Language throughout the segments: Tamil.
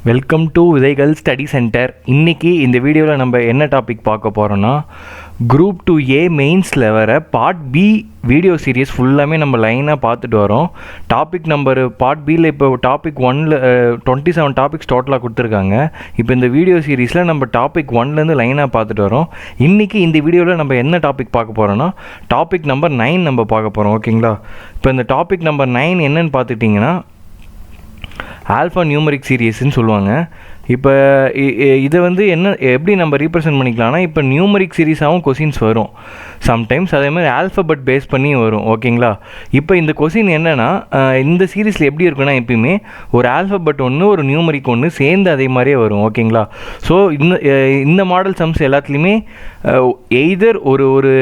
வெல்கம் டு விதைகள் ஸ்டடி சென்டர். இன்றைக்கி இந்த வீடியோவில் நம்ம என்ன டாபிக் பார்க்க போகிறோன்னா, குரூப் 2A மெயின்ஸில் வர பார்ட் பி வீடியோ சீரியஸ் ஃபுல்லாமே நம்ம லைனாக பார்த்துட்டு வரோம். டாபிக் நம்பர் பார்ட் பியில் இப்போ டாபிக் 1ல் 27 டாபிக்ஸ் டோட்டலாக கொடுத்துருக்காங்க. இப்போ இந்த வீடியோ சீரீஸில் நம்ம டாபிக் 1லேருந்து லைனாக பார்த்துட்டு வரோம். இன்றைக்கி இந்த வீடியோவில் நம்ம என்ன டாபிக் பார்க்க போகிறோன்னா, டாபிக் நம்பர் 9 நம்ம பார்க்க போகிறோம். ஓகேங்களா? இப்போ இந்த டாபிக் நம்பர் 9 என்னன்னு பார்த்துட்டிங்கன்னா, ஆல்ஃபா நியூமரிக் சீரியஸ்ன்னு சொல்லுவாங்க. இப்போ இதை வந்து எப்படி நம்ம ரீப்ரசென்ட் பண்ணிக்கலாம்னா, இப்போ நியூமரிக் சீரீஸாகவும் கொஷின்ஸ் வரும் சம்டைம்ஸ், அதேமாதிரி ஆல்ஃபபெட் பேஸ் பண்ணி வரும். ஓகேங்களா? இப்போ இந்த கொஷின் என்னென்னா, இந்த சீரீஸில் எப்படி இருக்குன்னா, எப்பயுமே ஒரு ஆல்ஃபபெட் ஒன்று ஒரு நியூமரிக் ஒன்று சேர்ந்து அதே மாதிரியே வரும். ஓகேங்களா? ஸோ இந்த மாடல் சம்ஸ் எல்லாத்துலேயுமே எய்தர் ஒரு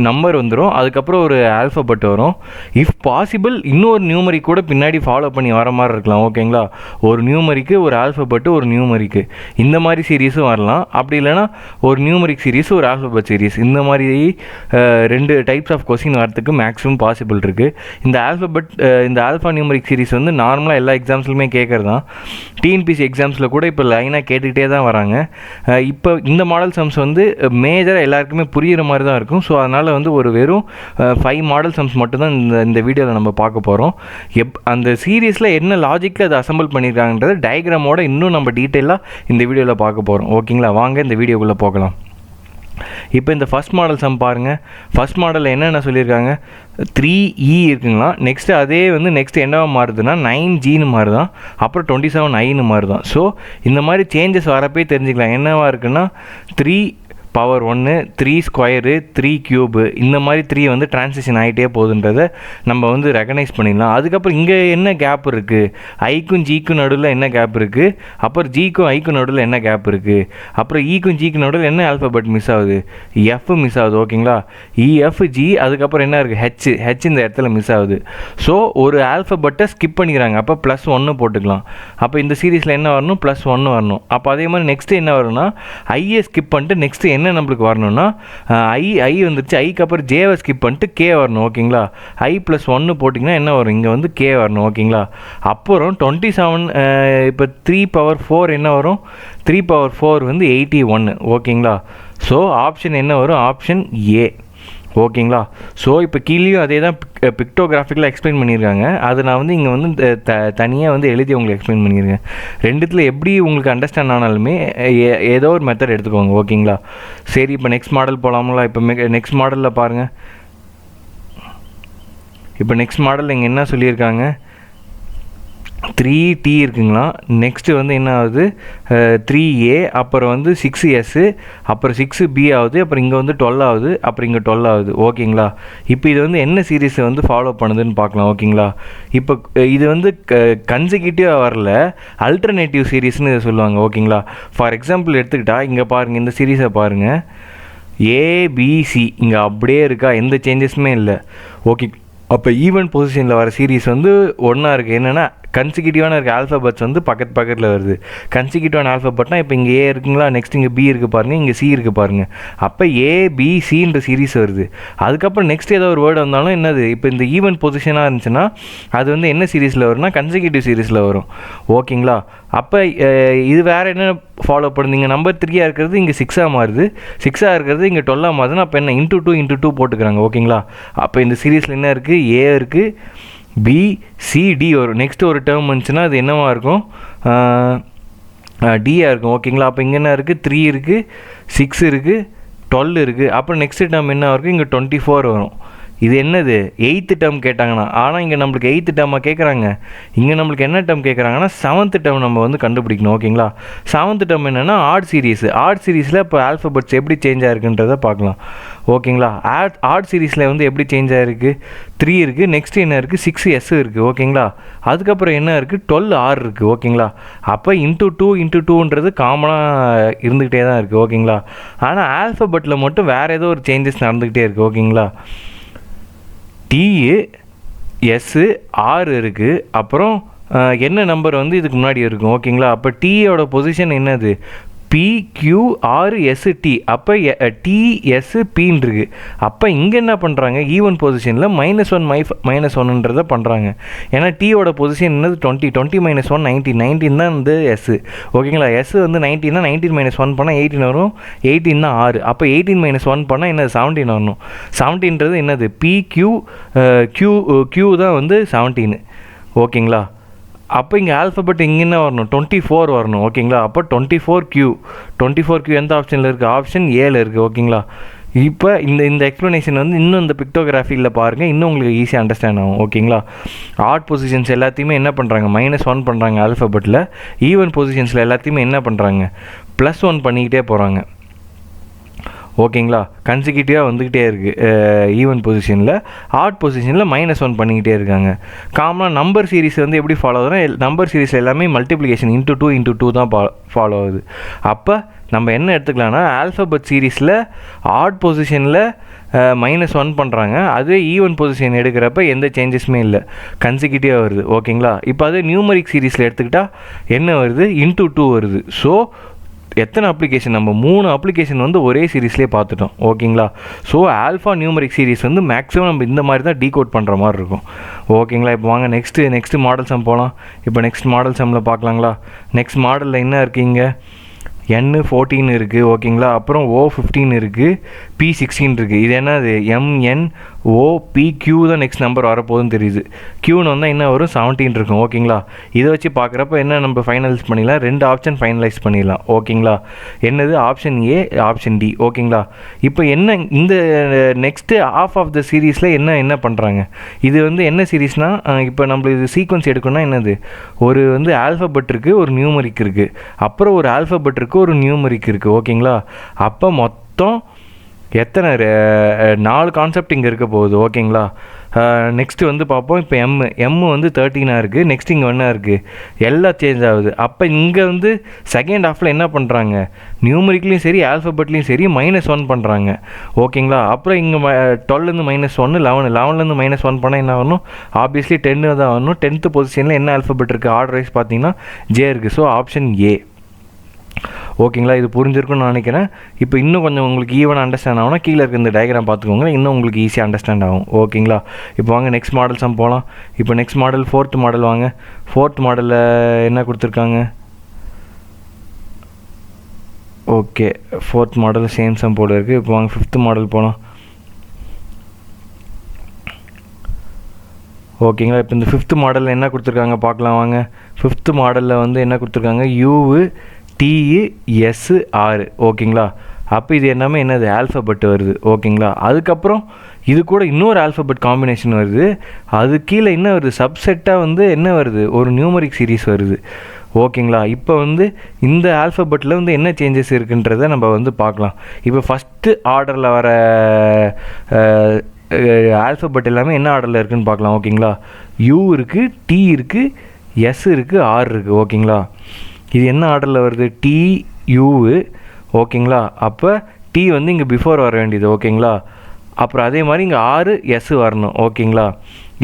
நம்பர் வந்துடும், அதுக்கப்புறம் ஒரு ஆல்ஃபபெட் வரும். இஃப் பாசிபிள் இன்னொரு நியூமரிக் கூட பின்னாடி ஃபாலோ பண்ணி வர மாதிரி இருக்கலாம். ஓகேங்களா? ஒரு நியூமரிக்கு ஒரு ஆல்ஃபபெட்டு ஒரு நியூமரிக்கு இந்த மாதிரி சீரீஸும் வரலாம். அப்படி இல்லைனா ஒரு நியூமரிக் சீரீஸ் ஒரு ஆல்ஃபபெட் சீரீஸ், இந்த மாதிரி ரெண்டு டைப்ஸ் ஆஃப் கொஸ்டின் வரத்துக்கு மேக்ஸிமம் பாசிபிள் இருக்குது. இந்த ஆல்ஃபா நியூமரிக் சீரீஸ் வந்து நார்மலாக எல்லா எக்ஸாம்ஸ்லையுமே கேட்குறது தான். டிஎன்பிசி எக்ஸாம்ஸில் கூட இப்போ லைனாக கேட்டுக்கிட்டே தான் வராங்க. இப்போ இந்த மாடல் சம்ஸ் வந்து மேஜராக எல்லாருக்குமே புரிகிற மாதிரி தான் இருக்கும். ஸோ அதனால் வந்து ஒரு வெறும் 5 மாடல் சம்ஸ் மட்டும்தான் இந்த வீடியோவில் நம்ம பார்க்க போகிறோம். அந்த சீரீஸில் என்ன லாஜிக்கில் அதை அசம்பிள் பண்ணியிருக்காங்கன்றது டயக்ராமோட இன்னும் நம்ம டீட்டெயிலாக இந்த வீடியோவில் பார்க்க போகிறோம். ஓகேங்களா? வாங்க இந்த வீடியோக்குள்ளே போகலாம். இப்போ இந்த ஃபஸ்ட் மாடல் சம் பாருங்கள். ஃபஸ்ட் மாடலில் என்னென்ன சொல்லியிருக்காங்க, 3E இருக்குங்களா. நெக்ஸ்ட்டு அதே வந்து நெக்ஸ்ட் என்னவா மாறுதுன்னா 9Gன்னு மாறு தான், அப்புறம் 27I மாறு தான். ஸோ இந்த மாதிரி சேஞ்சஸ் வரப்பே தெரிஞ்சுக்கலாம். என்னவா இருக்குன்னா 3 பவர் 1, 3 ஸ்கொயரு, 3 க்யூபு, இந்த மாதிரி 3 வந்து ட்ரான்சிஷன் ஆகிட்டே போகுதுன்றதை நம்ம வந்து ரெகனைஸ் பண்ணிடலாம். அதுக்கப்புறம் இங்கே என்ன கேப் இருக்குது, ஐக்கும் ஜிக்கும் நடுவில் என்ன கேப் இருக்குது, அப்புறம் ஜிக்கும் ஐக்கும் நடுவில் என்ன கேப் இருக்குது, அப்புறம் ஈக்கும் ஜிக்கு நடுவில் என்ன ஆல்ஃபபெட் மிஸ் ஆகுது, எஃப் மிஸ் ஆகுது. ஓகேங்களா? இஎஃப் ஜி, அதுக்கப்புறம் என்ன இருக்குது, ஹெச் இந்த இடத்துல மிஸ் ஆகுது. ஸோ ஒரு ஆல்ஃபபெட்டை ஸ்கிப் பண்ணிக்கிறாங்க. அப்போ +1 போட்டுக்கலாம். அப்போ இந்த சீரீஸில் என்ன வரணும், +1 வரணும். அப்போ அதே மாதிரி நெக்ஸ்ட்டு என்ன வரும்னா, ஐயை ஸ்கிப் பண்ணிட்டு நெக்ஸ்ட்டு என்ன நம்மளுக்கு வரணும்னா, ஐ வந்துருச்சு, ஐக்கு அப்புறம் ஜேவை ஸ்கிப் பண்ணிட்டு கே வரணும். ஓகேங்களா? I+1 போட்டிங்கன்னா என்ன வரும், இங்கே வந்து கே வரணும். ஓகேங்களா? அப்புறம் 27 இப்போ 3 பவர் 4 என்ன வரும், 3 பவர் 4 வந்து 81. ஓகேங்களா? ஸோ ஆப்ஷன் என்ன வரும், ஆப்ஷன் ஏ. ஓகேங்களா? ஸோ இப்போ கீழேயும் அதே தான் பிக்டோகிராஃபிக்கலாக எக்ஸ்பிளைன் பண்ணியிருக்காங்க. அதை நான் வந்து இங்கே வந்து தனியாக வந்து எழுதி உங்களுக்கு எக்ஸ்பிளைன் பண்ணியிருக்கேன். ரெண்டுத்தில் எப்படி உங்களுக்கு அண்டர்ஸ்டாண்ட் ஆனாலுமே ஏதோ ஒரு மெத்தட் எடுத்துக்கோங்க. ஓகேங்களா? சரி, இப்போ நெக்ஸ்ட் மாடல் போகலாங்களா? இப்போ நெக்ஸ்ட் மாடலில் பாருங்கள். இப்போ நெக்ஸ்ட் மாடல் இங்கே என்ன சொல்லியிருக்காங்க, 3T இருக்குங்களா. நெக்ஸ்ட்டு வந்து என்ன ஆகுது, 3A, அப்புறம் வந்து 6S, அப்புறம் 6B ஆகுது, அப்புறம் இங்கே வந்து 12 ஆகுது, அப்புறம் இங்கே 12 ஆகுது. ஓகேங்களா? இப்போ இது வந்து என்ன சீரீஸை வந்து ஃபாலோ பண்ணுதுன்னு பார்க்கலாம். ஓகேங்களா? இப்போ இது வந்து கன்சிக்யூட்டிவாக வரல, அல்டர்னேட்டிவ் சீரீஸ்னு இதை சொல்லுவாங்க. ஓகேங்களா? ஃபார் எக்ஸாம்பிள் எடுத்துக்கிட்டால் இங்கே பாருங்கள், இந்த சீரீஸை பாருங்கள், ஏபிசி இங்கே அப்படியே இருக்கா, எந்த சேஞ்சஸுமே இல்லை. ஓகே, அப்போ ஈவன் பொசிஷனில் வர சீரீஸ் வந்து ஒன்றா இருக்குது. என்னென்னா கன்சிக்யூட்டிவான இருக்க ஆல்ஃபபெட்ஸ் வந்து பக்கத்தில் வருது. கன்சிக்யூட்டிவான ஆல்ஃபபெட்னா இப்போ இங்கே ஏ இருக்குங்களா, நெக்ஸ்ட் இங்கே பி இருக்குது பாருங்கள், இங்கே சி இருக்குது பாருங்கள். அப்போ ஏபிசின்ற சீரீஸ் வருது. அதுக்கப்புறம் நெக்ஸ்ட் ஏதோ ஒரு வேர்டு வந்தாலும் என்னது, இப்போ இந்த ஈவன் பொசிஷனாக இருந்துச்சுன்னா அது வந்து என்ன சீரீஸில் வரும்னா கன்சிக்யூட்டிவ் சீரீஸில் வரும். ஓகேங்களா? அப்போ இது வேறு என்ன ஃபாலோ பண்ணுது, இங்கே நம்பர் 3 இருக்கிறது இங்கே 6 மாறுது, 6 இருக்கிறது இங்கே 12 மாறுதுன்னா அப்போ என்ன *2 போட்டுக்கிறாங்க. ஓகேங்களா? அப்போ இந்த சீரீஸில் என்ன இருக்குது, ஏ இருக்குது, பிசிடி வரும். நெக்ஸ்ட் ஒரு டேர்ம் வந்துச்சுன்னா அது என்னவாக இருக்கும், டியாக இருக்கும். ஓகேங்களா? அப்போ இங்கே என்ன இருக்குது, 3 இருக்குது, 6 இருக்குது, 12 இருக்குது. அப்புறம் நெக்ஸ்ட் டேர்ம் என்ன இருக்கும், இங்கே 24 வரும். இது என்னது, 8th டேர்ம் கேட்டாங்கன்னா, ஆனால் இங்கே நம்மளுக்கு 8th டேர்மாக கேட்குறாங்க. இங்கே நம்மளுக்கு என்ன டேர்ம் கேட்குறாங்கன்னா 7th டேர்ம் நம்ம வந்து கண்டுபிடிக்கணும். ஓகேங்களா? 7th டேர்ம் என்னென்னா ஆட் சீரீஸில் இப்போ ஆல்ஃபபெட்ஸ் எப்படி சேஞ்ச் ஆகிருக்குன்றதை பார்க்கலாம். ஓகேங்களா? ஆட் சீரீஸில் வந்து எப்படி சேஞ்ச் ஆகிருக்கு, 3 இருக்குது, நெக்ஸ்ட் என்ன இருக்குது, 6S இருக்குது. ஓகேங்களா? அதுக்கப்புறம் என்ன இருக்குது, 12R இருக்குது. ஓகேங்களா? அப்போ *2 காமனாக இருந்துக்கிட்டே தான் இருக்குது. ஓகேங்களா? ஆனால் ஆல்ஃபபெட்டில் மட்டும் வேறு ஏதோ ஒரு சேஞ்சஸ் நடந்துக்கிட்டே இருக்குது. ஓகேங்களா? TSR இருக்குது, அப்புறம் என்ன நம்பர் வந்து இதுக்கு முன்னாடி இருக்கும். ஓகேங்களா? அப்போ டீயோட பொசிஷன் என்னது, PQRST. அப்போ TSPன்னு இருக்குது. அப்போ இங்கே என்ன பண்ணுறாங்க, ஈவன் பொசிஷனில் -1 பண்ணுறாங்க. ஏன்னா டீயோட பொசிஷன் என்னது 20 -1 19 தான் வந்து எஸ். ஓகேங்களா, எஸ் வந்து 19னா 19 -1 பண்ணால் 18 வரும். 18 தான் 6. அப்போ 18 -1 பண்ணால் என்னது 17 வரணும். 17ன்றது என்னது Q தான் வந்து 17. ஓகேங்களா, அப்போ இங்கே ஆல்ஃபபெட் இங்கே என்ன வரணும், 24 வரணும். ஓகேங்களா, அப்போ 24Q எந்த ஆப்ஷனில் இருக்குது, ஆப்ஷன் ஏல இருக்குது. ஓகேங்களா, இப்போ இந்த எக்ஸ்ப்ளனேஷன் வந்து இன்னும் இந்த பிக்டோகிராஃபியில் பாருங்கள், இன்னும் உங்களுக்கு ஈஸியாக அண்டர்ஸ்டாண்ட் ஆகும். ஓகேங்களா, ஆட் பொசிஷன்ஸ் எல்லாத்தையுமே என்ன பண்ணுறாங்க, -1 பண்ணுறாங்க ஆல்ஃபபெட்டில். ஈவன் பொசிஷன்ஸில் எல்லாத்தையுமே என்ன பண்ணுறாங்க, +1 பண்ணிக்கிட்டே போகிறாங்க. ஓகேங்களா, கன்சிக்யூட்டிவாக வந்துக்கிட்டே இருக்குது. ஈவன் பொசிஷனில், ஆட் பொசிஷனில் -1 பண்ணிக்கிட்டே இருக்காங்க. காமனாக நம்பர் சீரிஸ் வந்து எப்படி ஃபாலோ ஆகுதுன்னா, நம்பர் சீரிஸ் எல்லாமே மல்டிப்ளிகேஷன் × 2 தான் ஃபாலோ ஆகுது. அப்போ நம்ம என்ன எடுத்துக்கலாம்னா, ஆல்ஃபபெட் சீரீஸில் ஆட் பொசிஷனில் -1 பண்ணுறாங்க. அதே ஈவன் பொசிஷன் எடுக்கிறப்ப எந்த சேஞ்சஸுமே இல்லை, கன்சிக்யூட்டிவாக வருது. ஓகேங்களா, இப்போ அதே நியூமரிக் சீரீஸில் எடுத்துக்கிட்டால் என்ன வருது, × 2 வருது. ஸோ எத்தனை அப்ளிகேஷன், நம்ம 3 அப்ளிகேஷன் வந்து ஒரே சீரீஸ்லேயே பார்த்துட்டோம். ஓகேங்களா, ஸோ ஆல்ஃபா நியூமரிக் சீரீஸ் வந்து மேக்ஸிமம் நம்ம இந்த மாதிரி தான் டீகோட் பண்ணுற மாதிரி இருக்கும். ஓகேங்களா, இப்போ வாங்க நெக்ஸ்ட்டு மாடல் சம் போகலாம். இப்போ நெக்ஸ்ட் மாடல் சம்மில் பார்க்கலாங்களா. நெக்ஸ்ட் மாடலில் என்ன இருக்கீங்க, N14 இருக்குது. ஓகேங்களா, அப்புறம் O15 இருக்குது, P16 இருக்குது. இது என்னது, MNOPQ தான் நெக்ஸ்ட் நம்பர் வரப்போகுதுன்னு தெரியுது. Qன்னு வந்தால் என்ன வரும், 17 இருக்கும். ஓகேங்களா, இதை வச்சு பார்க்குறப்ப என்ன நம்ம ஃபைனலைஸ் பண்ணிடலாம், 2 ஆப்ஷன் ஃபைனலைஸ் பண்ணிடலாம். ஓகேங்களா, என்னது, ஆப்ஷன் ஏ, ஆப்ஷன் டி. ஓகேங்களா, இப்போ என்ன இந்த நெக்ஸ்ட்டு ஆஃப் த சீரீஸில் என்ன பண்ணுறாங்க, இது வந்து என்ன சீரீஸ்னால், இப்போ நம்ம இது சீக்வன்ஸ் எடுக்கணும்னா என்னது, ஒரு வந்து ஆல்ஃபபெட் இருக்குது, ஒரு நியூமரிக் இருக்குது, அப்புறம் ஒரு ஆல்ஃபபெட் இருக்குது, ஒரு நியூமரிக் இருக்குது. ஓகேங்களா, அப்போ மொத்தம் எத்தனை 4 கான்செப்ட் இங்கே இருக்க போகுது. ஓகேங்களா, நெக்ஸ்ட்டு வந்து பார்ப்போம். இப்போ எம் வந்து 13 இருக்குது. நெக்ஸ்ட் இங்கே என்ன இருக்குது, எல்லாம் சேஞ்ச் ஆகுது. அப்போ இங்கே வந்து செகண்ட் ஹாஃபில் என்ன பண்ணுறாங்க, நியூமரிக்லேயும் சரி ஆல்ஃபபெட்லேயும் சரி -1 பண்ணுறாங்க. ஓகேங்களா, அப்புறம் இங்கே 12லேருந்து -1 11லேருந்து -1 பண்ணால் என்ன வரணும், ஆப்வியஸ்லி 10 தான் வரணும். 10th பொசிஷனில் என்ன ஆல்ஃபபெட் இருக்குது, ஆர்டர் வைஸ் பார்த்தீங்கன்னா ஜே இருக்குது. So option A. ஓகேங்களா, இது புரிஞ்சிருக்குன்னு நான் நினைக்கிறேன். இப்போ இன்னும் கொஞ்சம் உங்களுக்கு ஈவனாக அண்டர்ஸ்டாண்ட் ஆகும்னா கீழே இருக்க இந்த டயக்ராம் பார்த்துக்கோங்க, இன்னும் உங்களுக்கு ஈஸியாக அண்டர்ஸ்டாண்ட் ஆகும். ஓகேங்களா, இப்போ வாங்க நெக்ஸ்ட் மாடல் சம் போகலாம். இப்போ நெக்ஸ்ட் மாடல் 4th மாடல் வாங்க. 4th மாடலில் என்ன கொடுத்துருக்காங்க, okay 4th model same some போல இருக்குது. இப்போ வாங்க 5th மாடல் போகலாம். ஓகேங்களா, இப்போ இந்த 5th மாடலில் என்ன கொடுத்துருக்காங்க பார்க்கலாம் வாங்க. 5th மாடலில் வந்து என்ன கொடுத்துருக்காங்க, UTSR. ஓகேங்களா, அப்போ இது எல்லாமே என்னது, ஆல்ஃபபெட் வருது. ஓகேங்களா, அதுக்கப்புறம் இது கூட இன்னொரு ஆல்ஃபபெட் காம்பினேஷன் வருது. அது கீழே என்ன வருது, சப்செட்டாக வந்து என்ன வருது, ஒரு நியூமரிக் சீரீஸ் வருது. ஓகேங்களா, இப்போ வந்து இந்த ஆல்ஃபபெட்டில் வந்து என்ன சேஞ்சஸ் இருக்குன்றதை நம்ம வந்து பார்க்கலாம். இப்போ ஃபஸ்ட்டு ஆர்டரில் வர ஆல்ஃபபெட் எல்லாமே என்ன ஆர்டரில் இருக்குதுன்னு பார்க்கலாம். ஓகேங்களா, U இருக்குது, T இருக்குது, S இருக்குது, R இருக்குது. ஓகேங்களா, இது என்ன ஆர்டரில் வருது, TU. ஓகேங்களா, அப்போ T வந்து இங்கே பிஃபோர் வர வேண்டியது. ஓகேங்களா, அப்புறம் அதே மாதிரி இங்கே RS வரணும். ஓகேங்களா,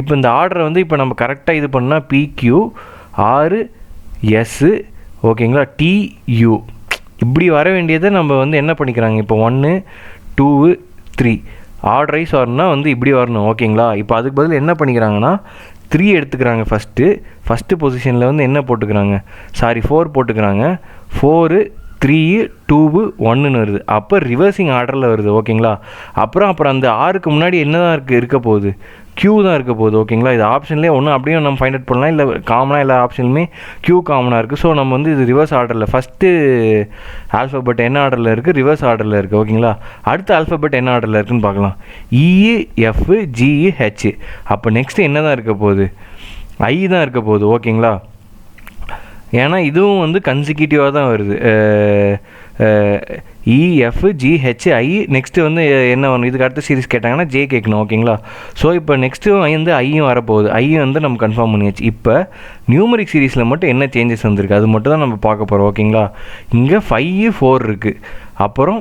இப்போ இந்த ஆர்டரை வந்து இப்போ நம்ம கரெக்டாக இது பண்ணால் PQRS. ஓகேங்களா, TU இப்படி வர வேண்டியதை நம்ம வந்து என்ன பண்ணிக்கிறாங்க, இப்போ 1 2 3 ஆர்டர் வைஸ் வரணும்னா வந்து இப்படி வரணும். ஓகேங்களா, இப்போ அதுக்கு பதில் என்ன பண்ணிக்கிறாங்கன்னா 3 எடுத்துக்கிறாங்க. ஃபஸ்ட்டு பொசிஷனில் வந்து என்ன போட்டுக்கிறாங்க, 4 போட்டுக்கிறாங்க. 4 3 2 1ன்னு வருது. அப்போ ரிவர்சிங் ஆர்டரில் வருது. ஓகேங்களா, அப்புறம் அந்த ஆருக்கு முன்னாடி என்ன தான் இருக்க போகுது, Q தான் இருக்க போகுது. ஓகேங்களா, இது ஆப்ஷன்லேயே ஒன்று அப்படியே நம்ம ஃபைண்ட் அவுட் பண்ணலாம், இல்லை காமனாக எல்லா ஆப்ஷன்லுமே Q காமனாக இருக்குது. ஸோ நம்ம வந்து இது ரிவர்ஸ் ஆர்டரில் ஃபஸ்ட்டு ஆல்ஃபபெட் என்ன ஆர்டரில் இருக்குது, ரிவர்ஸ் ஆர்டரில் இருக்குது. ஓகேங்களா, அடுத்த ஆல்ஃபபெட் என்ன ஆர்டரில் இருக்குதுன்னு பார்க்கலாம், EFGH. அப்போ நெக்ஸ்ட்டு என்ன தான் இருக்க போகுது, I தான் இருக்க போகுது. ஓகேங்களா, ஏன்னா இதுவும் வந்து கன்சிக்யூட்டிவாக தான் வருது. EFGHI. நெக்ஸ்ட்டு வந்து என்ன வரும், இதுக்கு அடுத்த சீரிஸ் கேட்டாங்கன்னா J கேட்கணும். ஓகேங்களா, ஸோ இப்போ நெக்ஸ்ட்டு வந்து ஐயும் வரப்போகுது. ஐயும் வந்து நம்ம கன்ஃபார்ம் பண்ணியாச்சு. இப்போ நியூமரிக் சீரீஸில் மட்டும் என்ன சேஞ்சஸ் வந்திருக்கு அது மட்டும் தான் நம்ம பார்க்க போகிறோம். ஓகேங்களா, இங்கே 5 4 இருக்குது, அப்புறம்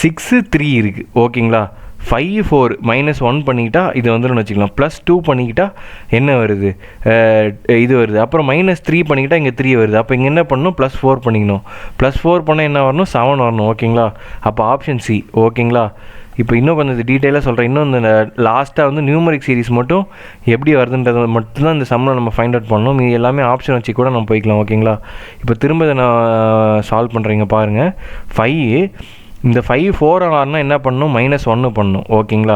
6 3 இருக்குது. ஓகேங்களா, 5 4 -1 பண்ணிக்கிட்டா இது வந்துடும் வச்சுக்கலாம். +2 பண்ணிக்கிட்டா என்ன வருது, இது வருது. அப்புறம் -3 பண்ணிக்கிட்டா இங்கே 3 வருது. அப்போ இங்கே என்ன பண்ணணும், +4 பண்ணிக்கணும். +4 பண்ணால் என்ன வரணும், 7 வரணும். ஓகேங்களா? அப்போ ஆப்ஷன் சி. ஓகேங்களா? இப்போ இன்னும் கொஞ்சம் டீட்டெயிலாக சொல்கிறேன். இன்னும் இந்த லாஸ்ட்டாக வந்து நியூமரிக் சீரிஸ் மட்டும் எப்படி வருதுன்றது மட்டும்தான் இந்த சம்மில் நம்ம ஃபைண்ட் அவுட் பண்ணணும். இது எல்லாமே ஆப்ஷன் வச்சு கூட நம்ம போய்க்கலாம். ஓகேங்களா? இப்போ திரும்ப இதை நான் சால்வ் பண்ணுறீங்க பாருங்கள். 5 இந்த 5 4 ஆறுனா என்ன பண்ணணும், -1 பண்ணணும். ஓகேங்களா?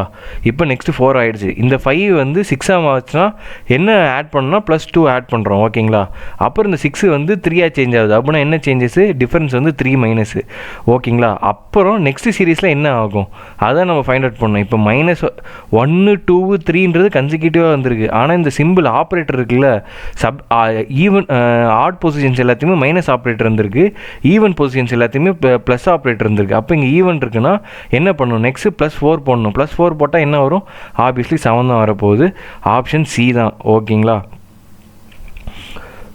இப்போ நெக்ஸ்ட்டு 4 ஆகிடுச்சு. இந்த 5 வந்து 6 ஆச்சுன்னா என்ன ஆட் பண்ணணும்னா +2 ஆட் பண்ணுறோம். ஓகேங்களா? அப்புறம் இந்த 6 வந்து 3 சேஞ்ச் ஆகுது. அப்படின்னா என்ன சேஞ்சஸ், டிஃப்ரென்ஸ் வந்து 3 - ஓகேங்களா? அப்புறம் நெக்ஸ்ட் சீரீஸில் என்ன ஆகும் அதான் நம்ம ஃபைண்ட் அவுட் பண்ணணும். இப்போ -1 2 3ன்றது கன்சிக்யூட்டிவாக வந்திருக்கு. ஆனால் இந்த சிம்பிள் ஆப்ரேட்டர் இருக்குல்ல, ஈவன் ஆட் பொசிஷன்ஸ் எல்லாத்தையுமே மைனஸ் ஆப்ரேட்டர் இருந்திருக்கு, ஈவன் பொசிஷன்ஸ் எல்லாத்தையுமே ப்ளஸ் ஆப்ரேட்டர் இருந்திருக்கு. அப்போ இங்கே ஈவன் இருக்குன்னா என்ன பண்ணணும், நெக்ஸ்ட்டு +4 போடணும். +4 போட்டால் என்ன வரும், ஆப்வியஸ்லி 7 தான் வரப்போகுது. ஆப்ஷன் சி தான். ஓகேங்களா?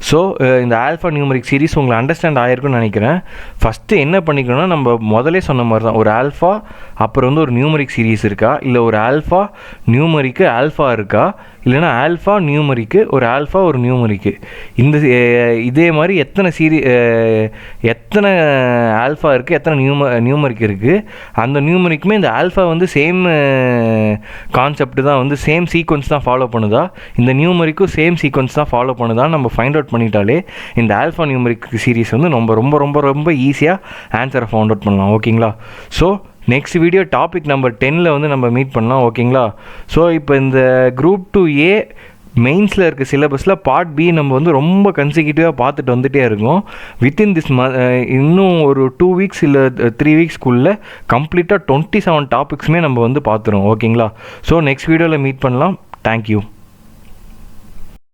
ஸோ இந்த ஆல்ஃபா நியூமரிக் சீரிஸ் உங்களை அண்டர்ஸ்டாண்ட் ஆகிருக்குன்னு நினைக்கிறேன். ஃபஸ்ட்டு என்ன பண்ணிக்கணும்னா, நம்ம முதலே சொன்ன மாதிரி தான், ஒரு ஆல்ஃபா அப்புறம் வந்து ஒரு நியூமரிக் சீரிஸ் இருக்கா, இல்லை ஒரு ஆல்ஃபா நியூமரிக்கு ஆல்ஃபா இருக்கா, இல்லைனா ஆல்ஃபா நியூமரிக்கு ஒரு ஆல்ஃபா ஒரு நியூமரிக்கு, இந்த இதே மாதிரி எத்தனை ஆல்ஃபா இருக்குது, எத்தனை நியூமரிக் இருக்குது, அந்த நியூமரிக்குமே இந்த ஆல்ஃபா வந்து சேம் கான்செப்ட் தான், வந்து சேம் சீக்வன்ஸ் தான் ஃபாலோ பண்ணுதா, இந்த நியூமரிக்கும் சேம் சீக்வன்ஸ் தான் ஃபாலோ பண்ணுதா நம்ம ஃபைண்ட் அவுட் பண்ணிட்டாலே இந்த ஆல்ஃபா நியூமரிக் சீரிஸ் வந்து நம்ம ரொம்ப ரொம்ப ரொம்ப ஈஸியாக ஆன்சரை ஃபவுண்ட் அவுட் பண்ணலாம். ஓகேங்களா? So next video topic number 10ல் வந்து நம்ம மீட் பண்ணலாம். ஓகேங்களா? ஸோ இப்போ இந்த குரூப் 2A மெயின்ஸில் இருக்க சிலபஸில் பார்ட் பி நம்ம வந்து ரொம்ப கன்சிக்யூட்டிவாக பார்த்துட்டு வந்துகிட்டே இருக்கோம். வித்தின் திஸ் இன்னும் ஒரு 2 வீக்ஸ் இல்லை 3 வீக்ஸ்க்குள்ளே கம்ப்ளீட்டாக 27 டாபிக்ஸுமே நம்ம வந்து பார்த்துருவோம். ஓகேங்களா? ஸோ நெக்ஸ்ட் வீடியோவில் மீட் பண்ணலாம். தேங்க்யூ.